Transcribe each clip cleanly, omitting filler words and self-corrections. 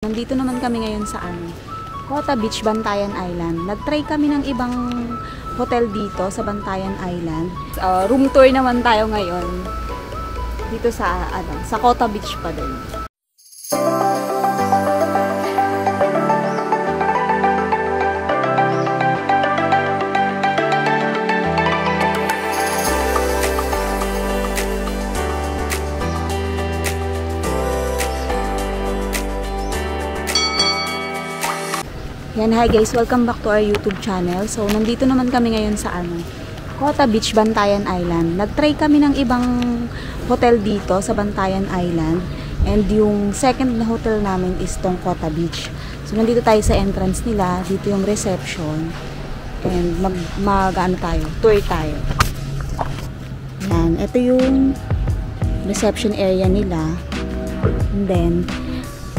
Nandito naman kami ngayon sa Cota Beach, Bantayan Island. Nag-try kami ng ibang hotel dito sa Bantayan Island. Room tour naman tayo ngayon. Dito sa Cota Beach pa din. Yan, hi guys, welcome back to our YouTube channel. So, nandito naman kami ngayon sa Cota Beach, Bantayan Island. Nag-try kami ng ibang hotel dito sa Bantayan Island. And yung second na hotel namin is tong Cota Beach. So, nandito tayo sa entrance nila. Dito yung reception. And tour tayo. Yan, ito yung reception area nila. And then,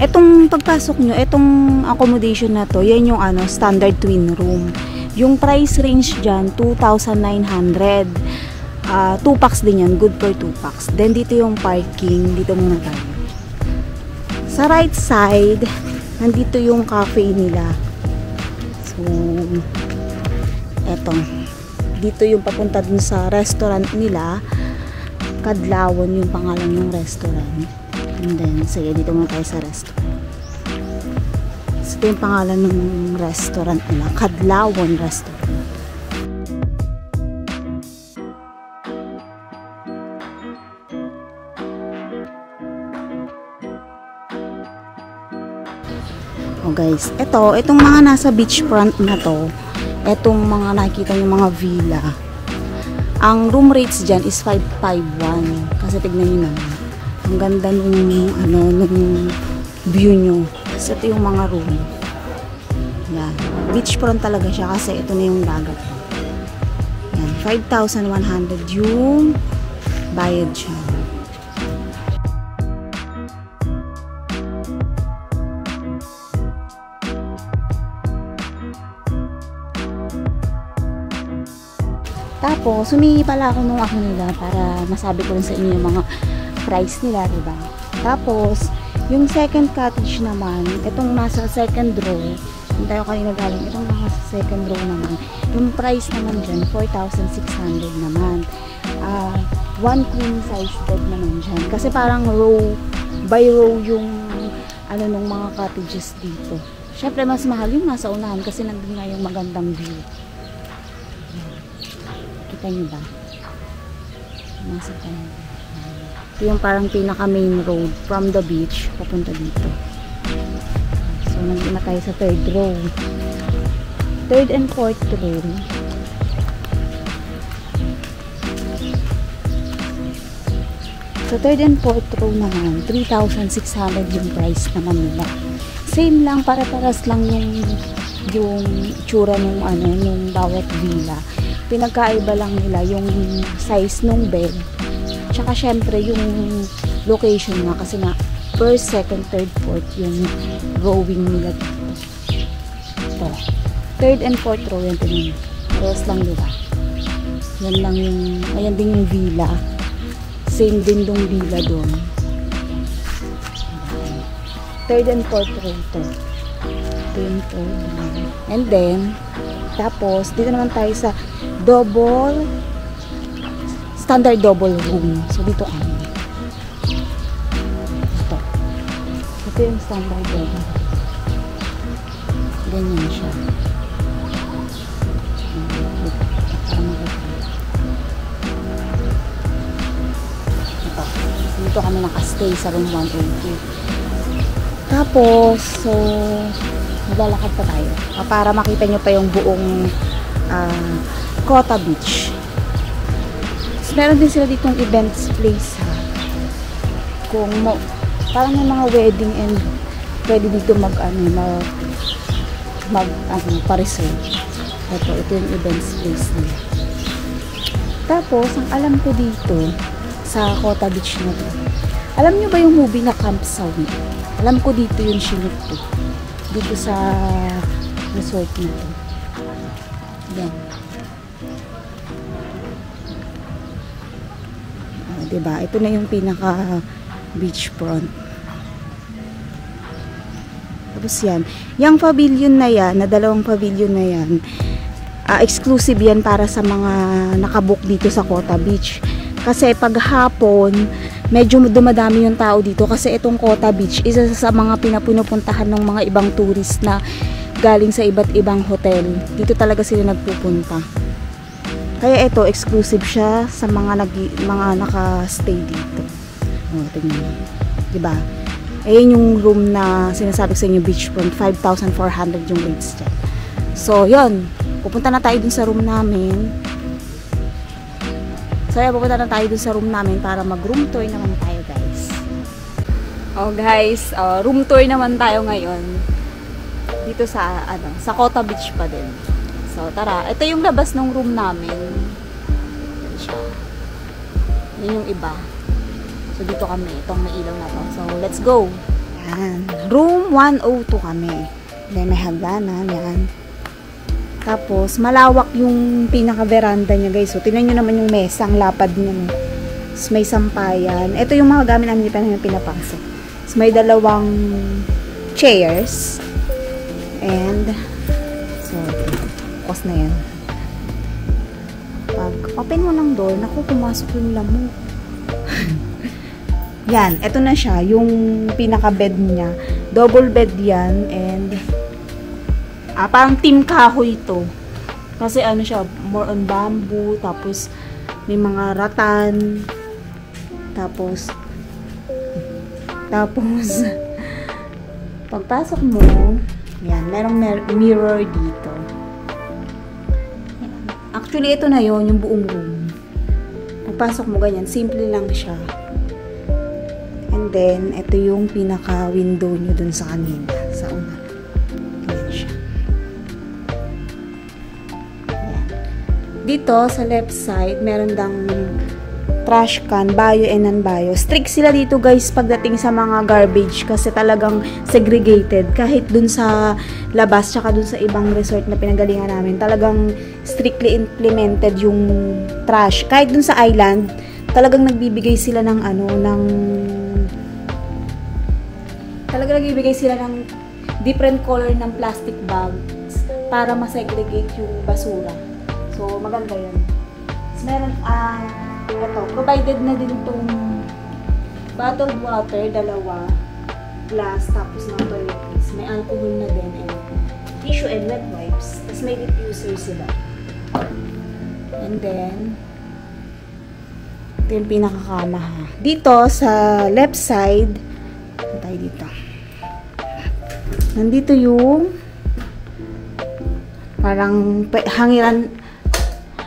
etong pagpasok nyo, etong accommodation na to, yan yung standard twin room. Yung price range dyan, 2,900. 2 packs din yan, good for 2 packs. Then dito yung parking, dito muna tayo. Sa right side, nandito yung cafe nila. So, eto. Dito yung papunta dun sa restaurant nila. Kadlawon yung pangalan ng restaurant. And then, sige, dito muna tayo sa restaurant. So, ito yung pangalan ng restaurant nila. Kadlawon Restaurant. Oh guys, itong mga nasa beachfront na to, itong mga nakikita yung mga villa, ang room rates dyan is 551. Kasi tignan nyo naman. Ang ganda nung view nyo. So, ito yung mga room. Yan. Beachfront talaga siya kasi ito na yung dagat. Yan. 5,100 yung bayad siya. Tapos, humingi pala ako nung nila para masabi ko rin sa inyo yung mga price nila, diba? Tapos, yung second cottage naman, itong nasa second row, yung tayo kanina galing, itong nasa second row naman, yung price naman dyan, 4,600 naman. One queen size bed naman dyan. Kasi parang row by row yung nung mga cottages dito. Syempre, mas mahal yung nasa unahan kasi nandun nga yung magandang view. Kita nyo ba? Nasa tayo. Ito yung parang pinaka main road from the beach papunta dito. So, nandito na tayo sa third row. Third and fourth row. So, third and fourth row naman, 3,600 yung price naman nila. Same lang, para-paras lang yung itsura nung bawat villa. Pinagkaiba lang nila yung size nung bed. Tsaka syempre yung location nga kasi nga first, second, third, fourth yung rowing nila dito. Ito. Third and fourth row yan din. Rose lang diba? Yan lang yung, ayan din yung villa. Same din yung villa doon. Third and fourth row ito. Ito yung third. And then, tapos, dito naman tayo sa standard double room. So, dito ito yung standard double. Ganyan siya. Ito. Dito kami nakastay sa room 182. Tapos, so, maglalakad pa tayo. Para makita nyo pa yung buong Cota Beach. Meron din sila ditong events place parang may mga wedding and pwede dito pa-reserve. Ito yung events place nila. Tapos, ang alam ko dito sa Cota Beach na to, alam nyo ba yung movie na Camp Sawi? Alam ko dito yung sinip to. Dito sa resort na to. Yan. Diba? Ito na yung pinaka beachfront. Tapos yan. Yung pavilion na yan, na dalawang pavilion na yan, exclusive yan para sa mga nakabook dito sa Kota Beach. Kasi pag hapon, medyo dumadami yung tao dito kasi itong Kota Beach, isa sa mga pinapupuntahan ng mga ibang tourist na galing sa iba't ibang hotel. Dito talaga sila nagpupunta. Kaya ito, exclusive siya sa mga naka-stay dito. O, tingnan mo. Diba? Ayan yung room na sinasabi sa inyo, beachfront. 5,400 yung rates dyan. So, yun. Pupunta na tayo dun sa room namin. So, pupunta na tayo dun sa room namin para mag-room tour naman tayo, guys. Oh, guys. Room tour naman tayo ngayon. Dito sa, sa Kota Beach pa din. So, tara. Ito yung labas ng room namin. Yan siya. Yan yung iba. So, dito kami. Itong may ilaw na to. So, let's go. Yan. Room 102 kami. Then, may hagdanan. Yan. Tapos, malawak yung pinaka-veranda niya, guys. So, tingnan nyo naman yung mesa. Ang lapad niya. Tapos, may sampayan. Ito yung mga gamit namin. Hindi pa namin pinapasok. Tapos, may dalawang chairs. And, so, focus na yan. Pag open mo ng door, naku, pumasok yung lamok. Yan, eto na siya, yung pinaka-bed niya. Double bed yan, and parang team kahoy ito. Kasi ano siya, more on bamboo, tapos may mga ratan, tapos pagpasok mo, yan, merong mirror dito. Actually, ito na yon yung buong room. Pagpasok mo ganyan, simple lang siya. And then, ito yung pinaka-window nyo dun sa kanina. Sa una. Ganyan siya. Ayan. Dito, sa left side, meron dang trash can, bio and non-bio. Strict sila dito, guys, pagdating sa mga garbage kasi talagang segregated. Kahit dun sa labas, tsaka dun sa ibang resort na pinagalingan namin, talagang strictly implemented yung trash. Kahit dun sa island, talagang nagbibigay sila ng different color ng plastic bags para ma-segregate yung basura. So, maganda yun. So, meron, provided na din itong bottled water, dalawa, glass, tapos ng toiletries. May alcohol na din, and tissue and wet wipes. Tapos may diffuser sila. And then, ito yung pinakakama ha. Dito, sa left side, tayo dito. Nandito yung parang hangiran.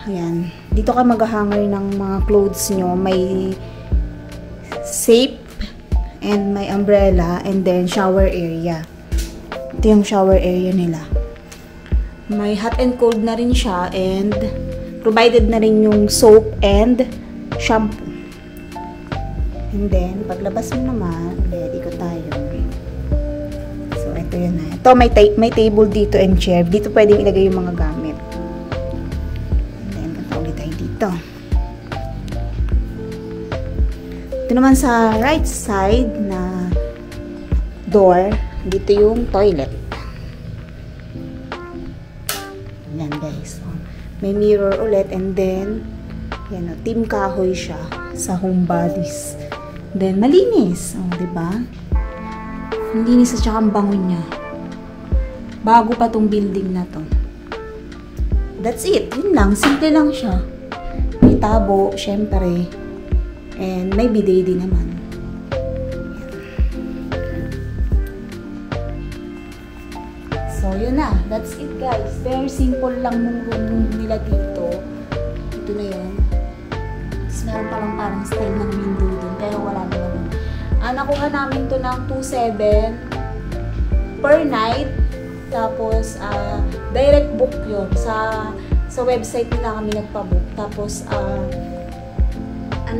Ayan. Dito ka mag-hanger ng mga clothes nyo. May safe and may umbrella and then shower area. Ito yung shower area nila. May hot and cold na rin siya and provided na rin yung soap and shampoo. And then, paglabas mo naman, ready ko tayo. So, ito yun na. Ito, may table dito and chair. Dito pwedeng ilagay yung mga gamit. And then, punta ulit tayo dito. Ito naman sa right side na door, dito yung toilet. Yan, guys. So, may mirror ulit and then, yan o, team kahoy siya sa home bodies. Then, malinis. O, diba? Malinis at saka ang bango niya. Bago pa tong building na to. That's it. Yun lang. Simple lang siya. May tabo, syempre. And may bidet din naman. So, yun na. That's it, guys. Very simple lang ng room nila dito. Ito na yun. Meron pa lang parang style ng window dun, pero wala naman. Nakuha namin to ng 2,700 per night. Tapos, direct book yun. Sa website nila kami nagpa-book. Tapos,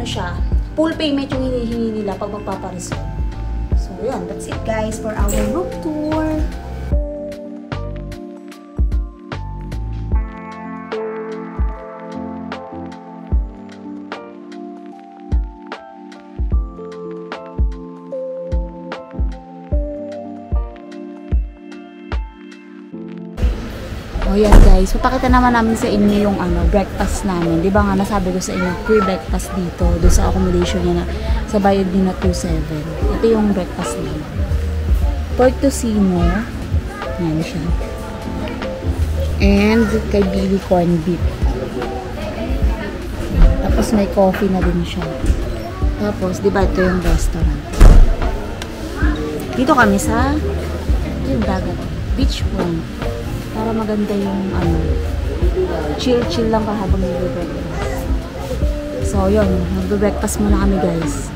siya, full payment yung hinihingi nila pag magpapareserve. So, yun. That's it, guys, for our room tour. O yan guys, papakita naman namin sa inyo yung breakfast namin. Di ba nga nasabi ko sa inyo, free breakfast dito, doon sa accommodation niya na sa bayad din na 2.7. Ito yung breakfast namin. Pork tocino. Yan siya. And kay Billy corn beef. Tapos may coffee na din siya. Tapos, di ba ito yung restaurant. Dito kami sa yung dagat. Beach front. Para maganda yung chill-chill lang ka habang nagbe-breakfast. So, yun. Nagbe-breakfast muna kami guys.